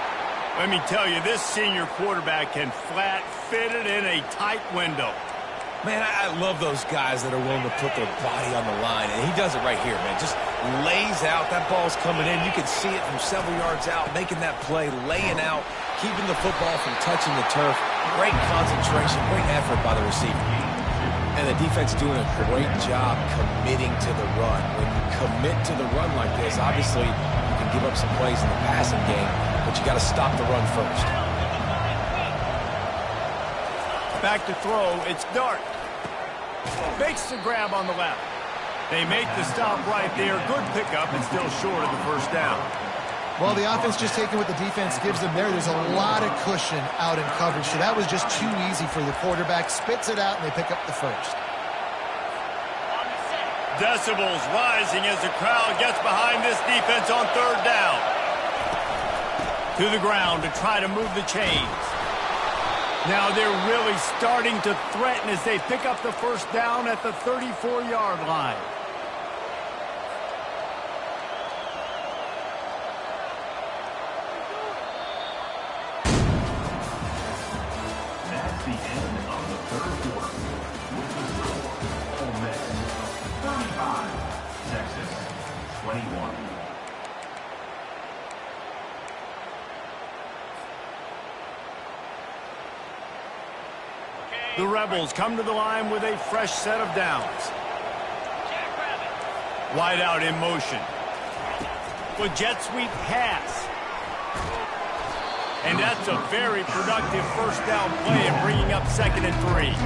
Let me tell you, this senior quarterback can flat fit it in a tight window. Man, I love those guys that are willing to put their body on the line, and he does it right here, man. Just lays out. That ball's coming in. You can see it from several yards out, making that play, laying out, keeping the football from touching the turf. Great concentration, great effort by the receiver. And the defense doing a great job committing to the run. When you commit to the run like this, obviously you can give up some plays in the passing game, but you got to stop the run first. Back to throw, it's Dart. Makes the grab on the left. They make the stop right there. Good pickup, and still short of the first down. Well, the offense just taking what the defense gives them there. There's a lot of cushion out in coverage, so that was just too easy for the quarterback. Spits it out, and they pick up the first. Decibels rising as the crowd gets behind this defense on 3rd down. To the ground to try to move the chains. Now they're really starting to threaten as they pick up the first down at the 34-yard line. That's the end of the 3rd quarter. With the score, Ole Miss 35, Texas 21. The Rebels come to the line with a fresh set of downs. Wide out in motion. With jet sweep pass. And that's a very productive first down play and bringing up 2nd and 3.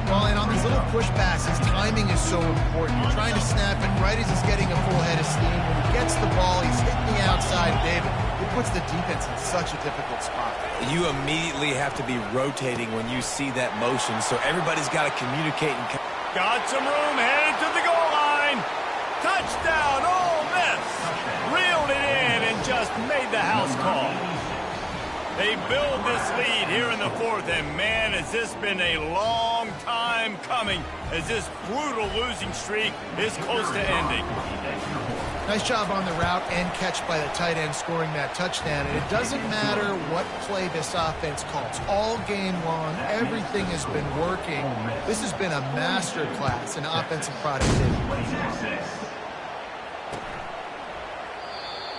Well, and on these little push passes, timing is so important. You're trying to snap it right as he's getting a full head of steam. When he gets the ball, he's hitting the outside, David. It puts the defense in such a difficult spot. You immediately have to be rotating when you see that motion, so everybody's got to communicate. Got some room, headed to the goal line. Touchdown, Ole Miss. Reeled it in and just made the house call. They build this lead here in the 4th, and man, has this been a long time coming as this brutal losing streak is close to ending. Nice job on the route and catch by the tight end scoring that touchdown. And it doesn't matter what play this offense calls. All game long, everything has been working. This has been a master class in offensive productivity.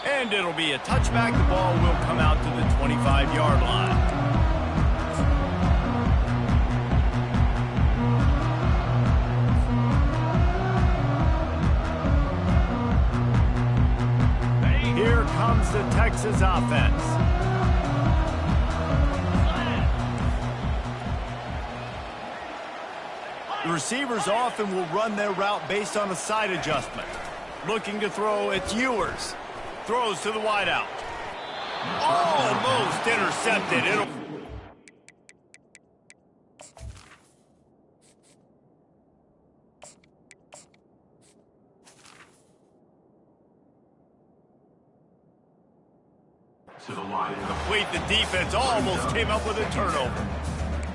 And it'll be a touchback. The ball will come out to the 25-yard line. Here comes the Texas offense. The receivers often will run their route based on a side adjustment. Looking to throw, it's Ewers. Throws to the wideout. Almost intercepted. to the line. Complete. The defense almost came up with a turnover.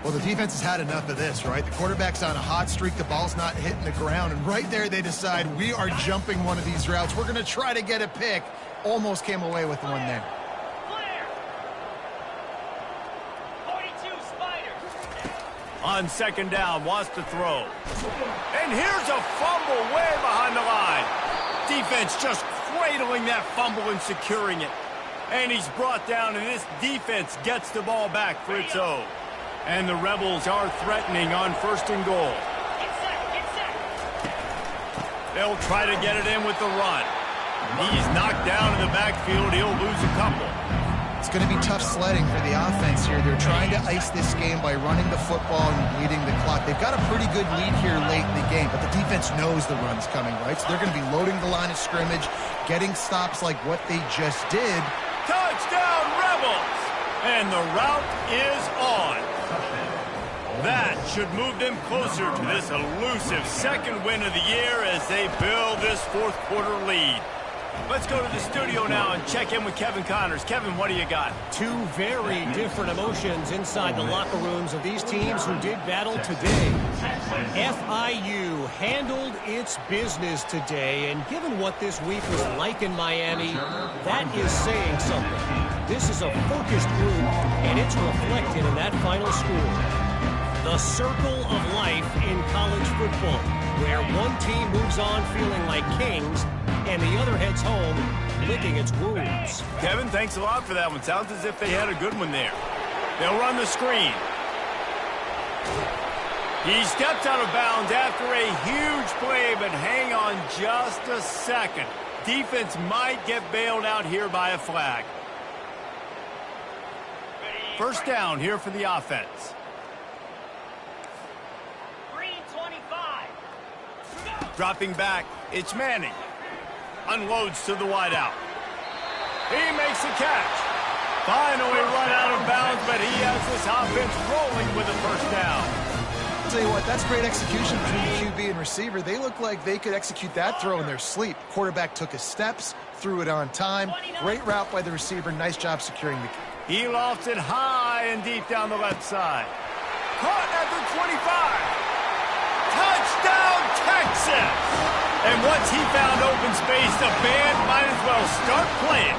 Well, the defense has had enough of this, right? The quarterback's on a hot streak. The ball's not hitting the ground. And right there, they decide we are jumping one of these routes. We're going to try to get a pick. Almost came away with one there. On second down, wants to throw. And here's a fumble way behind the line. Defense just cradling that fumble and securing it. And he's brought down, and this defense gets the ball back for its own. And the Rebels are threatening on first and goal. They'll try to get it in with the run. He's knocked down in the backfield. He'll lose a couple. It's going to be tough sledding for the offense here. They're trying to ice this game by running the football and bleeding the clock. They've got a pretty good lead here late in the game, but the defense knows the run's coming, right? So they're going to be loading the line of scrimmage, getting stops like what they just did. Touchdown, Rebels! And the route is on. That should move them closer to this elusive second win of the year as they build this fourth quarter lead. Let's go to the studio now and check in with Kevin Connors. Kevin, what do you got? Two very different emotions inside the locker rooms of these teams who did battle today. FIU handled its business today, and given what this week was like in Miami, that is saying something. This is a focused group, and it's reflected in that final score. The circle of life in college football, where one team moves on feeling like kings, and the other heads home licking its wounds. Kevin, thanks a lot for that one. Sounds as if they had a good one there. They'll run the screen. He steps out of bounds after a huge play, but hang on just a second. Defense might get bailed out here by a flag. First down here for the offense. Dropping back, it's Manning. Unloads to the wideout. He makes the catch. Finally run out of bounds, but he has this offense rolling with a first down. I'll tell you what, that's great execution between the QB and receiver. They look like they could execute that throw in their sleep. Quarterback took his steps, threw it on time. Great route by the receiver. Nice job securing the kick. He lofts it high and deep down the left side. Caught at the 25. Touchdown, Texas! And once he found open space, the band might as well start playing.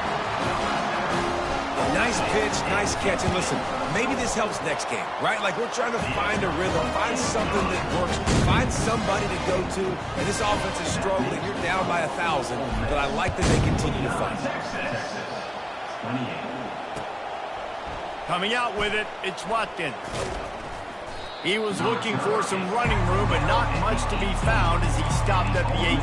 Nice pitch, nice catch. And listen, maybe this helps next game, right? Like we're trying to find a rhythm, find something that works, find somebody to go to. And this offense is struggling. You're down by 1,000, but I like that they continue to find it. Coming out with it, it's Watkins. He was looking for some running room, but not much to be found as he stopped at the 18.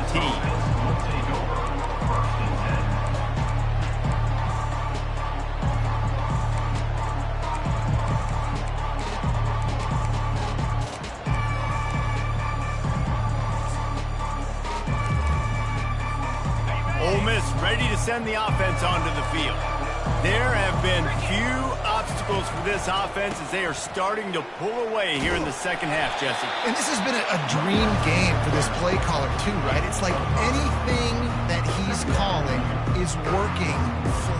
Ole Miss ready to send the offense onto the field. There have been few obstacles for this offense as they are starting to pull away here in the second half, Jesse. And this has been a dream game for this play caller too, right? It's like anything that he's calling is working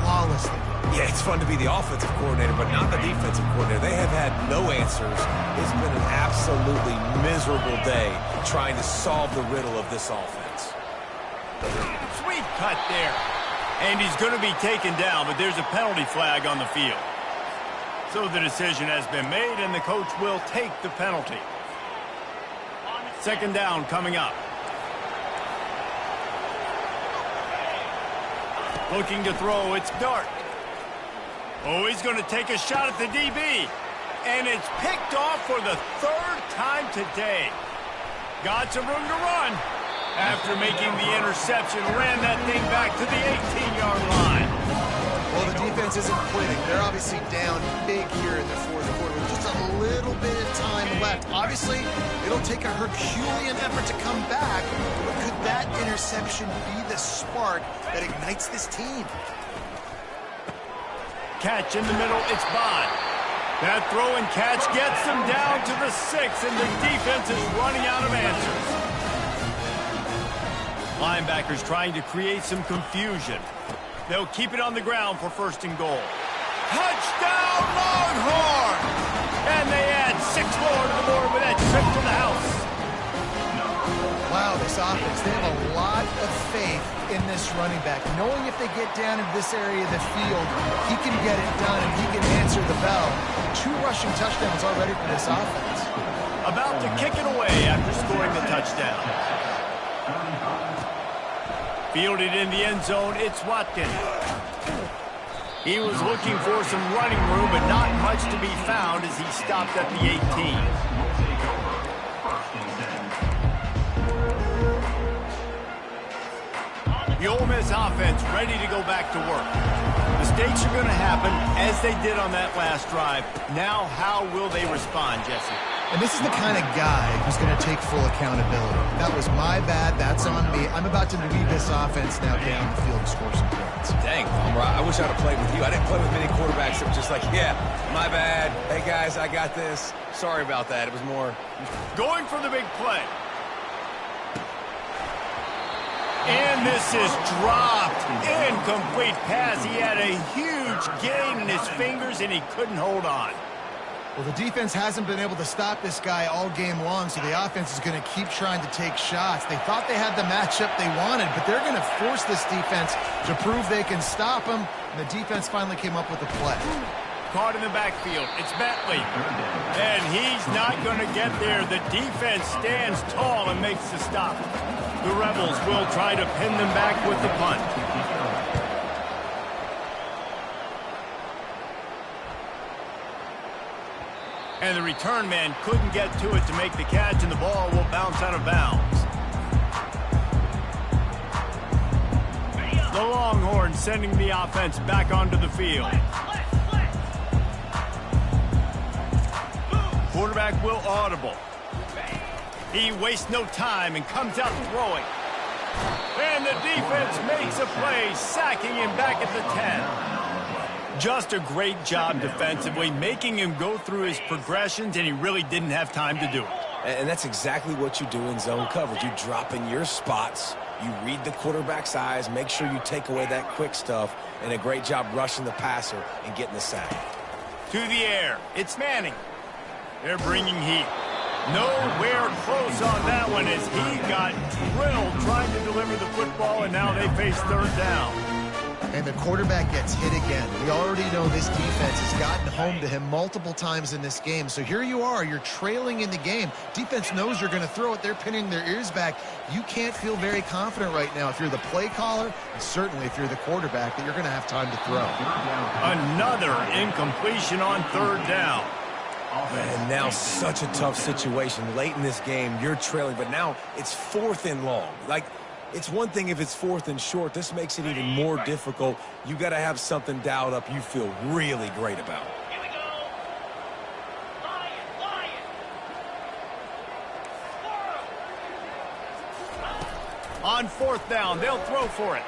flawlessly. Yeah, it's fun to be the offensive coordinator, but not the defensive coordinator. They have had no answers. It's been an absolutely miserable day trying to solve the riddle of this offense. Sweet cut there. And he's going to be taken down, but there's a penalty flag on the field. So the decision has been made, and the coach will take the penalty. Second down coming up. Looking to throw, it's Dart. Oh, he's going to take a shot at the DB. And it's picked off for the third time today. Got some room to run. After making the interception, ran that thing back to the 18-yard line. Well, the defense isn't quitting. They're obviously down big here in the fourth quarter with just a little bit of time left. Obviously, it'll take a Herculean effort to come back, but could that interception be the spark that ignites this team? Catch in the middle, it's Bond. That throw and catch gets them down to the 6, and the defense is running out of answers. Linebackers trying to create some confusion. They'll keep it on the ground for first and goal. Touchdown, Longhorn! And they add 6 more to the board with that trip to the house. Wow, this offense, they have a lot of faith in this running back, knowing if they get down in this area of the field, he can get it done and he can answer the bell. 2 rushing touchdowns already for this offense. About to kick it away after scoring the touchdown. Fielded in the end zone, it's Watkins. He was looking for some running room, but not much to be found as he stopped at the 18. The Ole Miss offense ready to go back to work. Mistakes are going to happen, as they did on that last drive. Now, how will they respond, Jesse? And this is the kind of guy who's going to take full accountability. That was my bad. That's on me. I'm about to lead this offense now down the field and score some points. Dang, Palmer, I wish I'd have played with you. I didn't play with many quarterbacks that were just like, yeah, my bad. Hey, guys, I got this. Sorry about that. It was more... Going for the big play. And this is dropped. Incomplete pass. He had a huge gain in his fingers, and he couldn't hold on. Well, the defense hasn't been able to stop this guy all game long, so the offense is going to keep trying to take shots. They thought they had the matchup they wanted, but they're going to force this defense to prove they can stop him, and the defense finally came up with a play. Caught in the backfield. It's Bentley. And he's not going to get there. The defense stands tall and makes the stop. The Rebels will try to pin them back with the punt. And the return man couldn't get to it to make the catch, and the ball will bounce out of bounds. The Longhorns sending the offense back onto the field. Quarterback will audible. He wastes no time and comes out throwing. And the defense makes a play, sacking him back at the 10. Just a great job defensively, making him go through his progressions, and he really didn't have time to do it. And that's exactly what you do in zone coverage. You drop in your spots, you read the quarterback's eyes, make sure you take away that quick stuff, and a great job rushing the passer and getting the sack. To the air, it's Manning. They're bringing heat. Nowhere close on that one as he got drilled trying to deliver the football, and now they face third down. And the quarterback gets hit again. We already know this defense has gotten home to him multiple times in this game. So here you are, you're trailing in the game. Defense knows you're going to throw it. They're pinning their ears back. You can't feel very confident right now if you're the play caller, and certainly if you're the quarterback, that you're going to have time to throw. Another incompletion on third down. And now such a tough situation. Late in this game, you're trailing, but now it's 4th and long. Like, it's one thing if it's 4th and short. This makes it even more difficult. You got to have something dialed up you feel really great about. Here we go. Lion. On 4th down, they'll throw for it.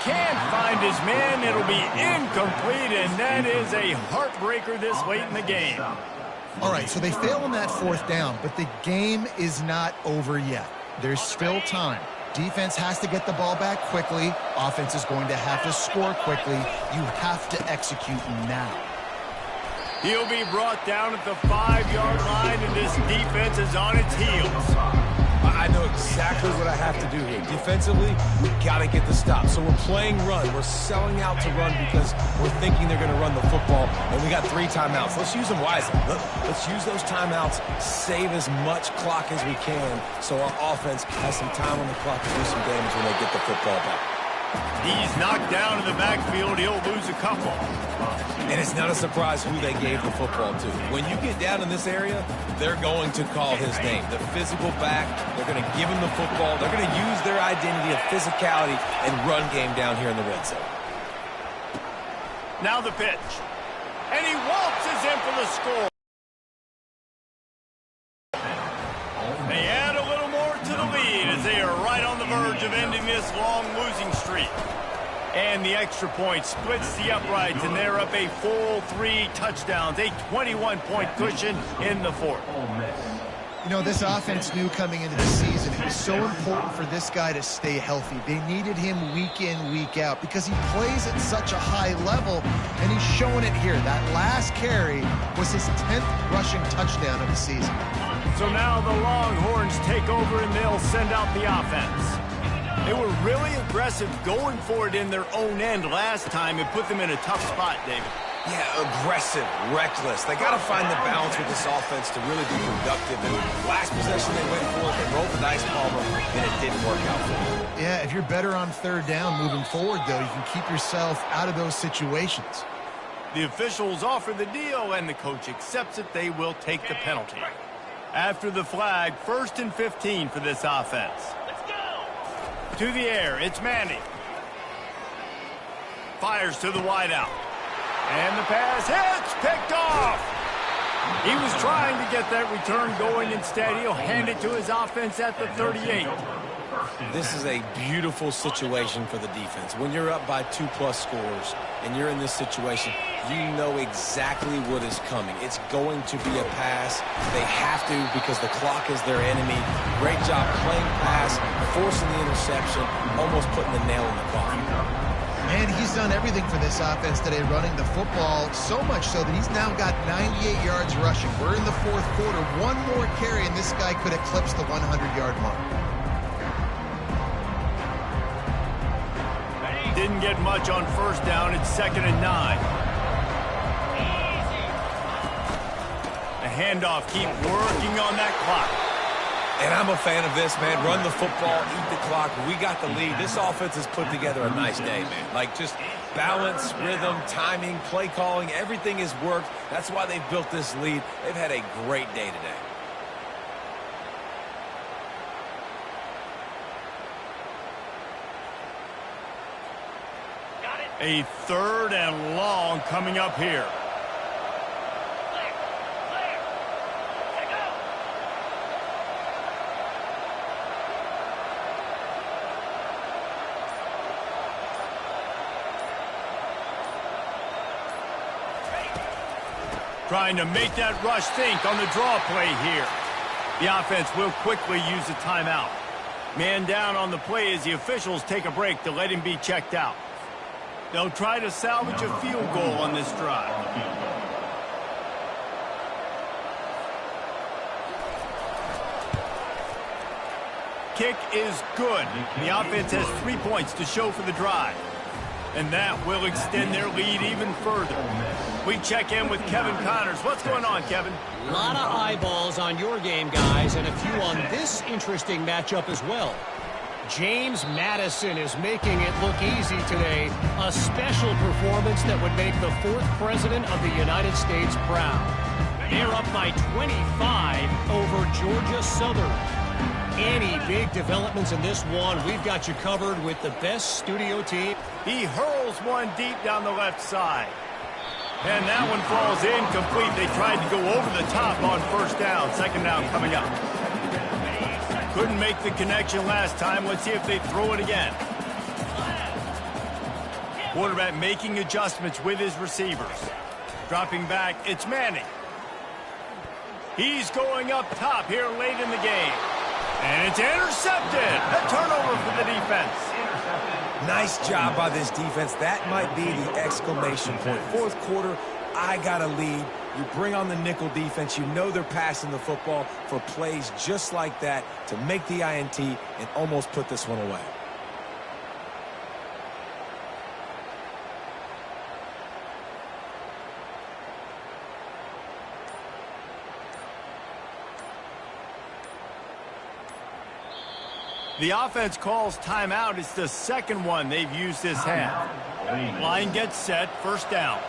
Can't find his man. It'll be incomplete, and that is a heartbreaker this late in the game. All right, so they fail on that 4th down, but the game is not over yet. There's still time. Defense has to get the ball back quickly. Offense is going to have to score quickly. You have to execute now. He'll be brought down at the 5-yard line, and this defense is on its heels. I know exactly what I have to do here. Defensively, we got to get the stop. So we're playing run. We're selling out to run because we're thinking they're going to run the football, and we got 3 timeouts. Let's use them wisely. Let's use those timeouts, save as much clock as we can so our offense has some time on the clock to do some damage when they get the football back. He's knocked down in the backfield. He'll lose a couple. And it's not a surprise who they gave the football to. When you get down in this area, they're going to call his name. The physical back, they're going to give him the football. They're going to use their identity of physicality and run game down here in the red zone. Now the pitch. And he waltzes in for the score. They add a little more to the lead as they are right on the verge of ending this long losing streak. And the extra point splits the uprights, and they're up a full 3 touchdowns, a 21-point cushion in the 4th. You know, this offense knew coming into the season it was so important for this guy to stay healthy. They needed him week in, week out because he plays at such a high level, and he's showing it here. That last carry was his 10th rushing touchdown of the season. So now the Longhorns take over and they'll send out the offense. They were really aggressive going for it in their own end last time. It put them in a tough spot, David. Yeah, aggressive, reckless. They got to find the balance with this offense to really be productive. And last possession they went for it, they rolled the dice, Palmer, and it didn't work out for them. Yeah, if you're better on third down moving forward, though, you can keep yourself out of those situations. The officials offer the deal, and the coach accepts it. They will take the penalty. After the flag, 1st and 15 for this offense. Let's go! To the air, it's Manning. Fires to the wideout. And the pass hits, picked off. He was trying to get that return going. Instead, he'll hand it to his offense at the 38. This is a beautiful situation for the defense. When you're up by 2+ scores and you're in this situation, you know exactly what is coming. It's going to be a pass. They have to because the clock is their enemy. Great job playing pass, forcing the interception, almost putting the nail in the coffin. And he's done everything for this offense today, running the football, so much so that he's now got 98 yards rushing. We're in the 4th quarter. One more carry, and this guy could eclipse the 100-yard mark. Didn't get much on 1st down. It's 2nd and 9. The handoff, keep working on that clock. And I'm a fan of this, man. Run the football, eat the clock. We got the lead. This offense has put together a nice day, man. Like, just balance, rhythm, timing, play calling, everything has worked. That's why they've built this lead. They've had a great day today. A 3rd and long coming up here. Trying to make that rush think on the draw play here. The offense will quickly use a timeout. Man down on the play as the officials take a break to let him be checked out. They'll try to salvage a field goal on this drive. Kick is good. The offense has 3 points to show for the drive. And that will extend their lead even further. We check in with Kevin Connors. What's going on, Kevin? A lot of eyeballs on your game, guys, and a few on this interesting matchup as well. James Madison is making it look easy today. A special performance that would make the 4th president of the United States proud. They're up by 25 over Georgia Southern. Any big developments in this one, we've got you covered with the best studio team. He hurls one deep down the left side. And that one falls incomplete. They tried to go over the top on 1st down. 2nd down coming up. Couldn't make the connection last time. Let's see if they throw it again. Quarterback making adjustments with his receivers. Dropping back, it's Manning. He's going up top here late in the game. And it's intercepted. A turnover for the defense. Nice job by this defense. That might be the exclamation point. 4th quarter, I got a lead. You bring on the nickel defense. You know they're passing the football for plays just like that to make the INT and almost put this one away. The offense calls timeout. It's the 2nd one they've used this half. Line gets set. 1st down.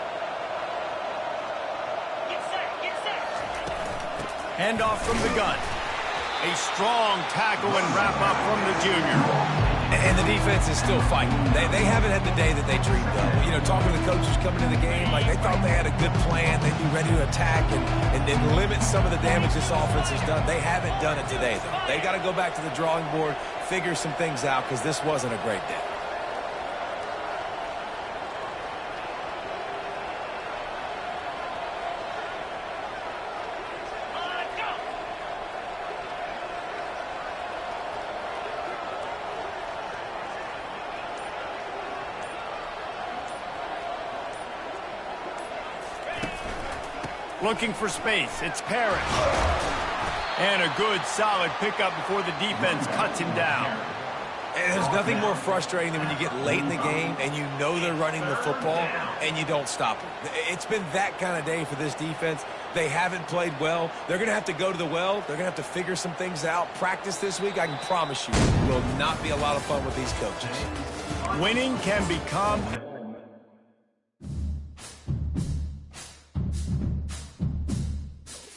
Handoff from the gun. A strong tackle and wrap up from the junior. And the defense is still fighting. They haven't had the day that they dreamed of. You know, talking to the coaches coming to the game, like they thought they had a good plan. They'd be ready to attack and limit some of the damage this offense has done. They haven't done it today, though. They got to go back to the drawing board, figure some things out, because this wasn't a great day. Looking for space. It's Parrish. And a good, solid pickup before the defense cuts him down. And there's nothing more frustrating than when you get late in the game and you know they're running the football and you don't stop them. It's been that kind of day for this defense. They haven't played well. They're going to have to go to the well. They're going to have to figure some things out. Practice this week, I can promise you, will not be a lot of fun with these coaches. Winning can become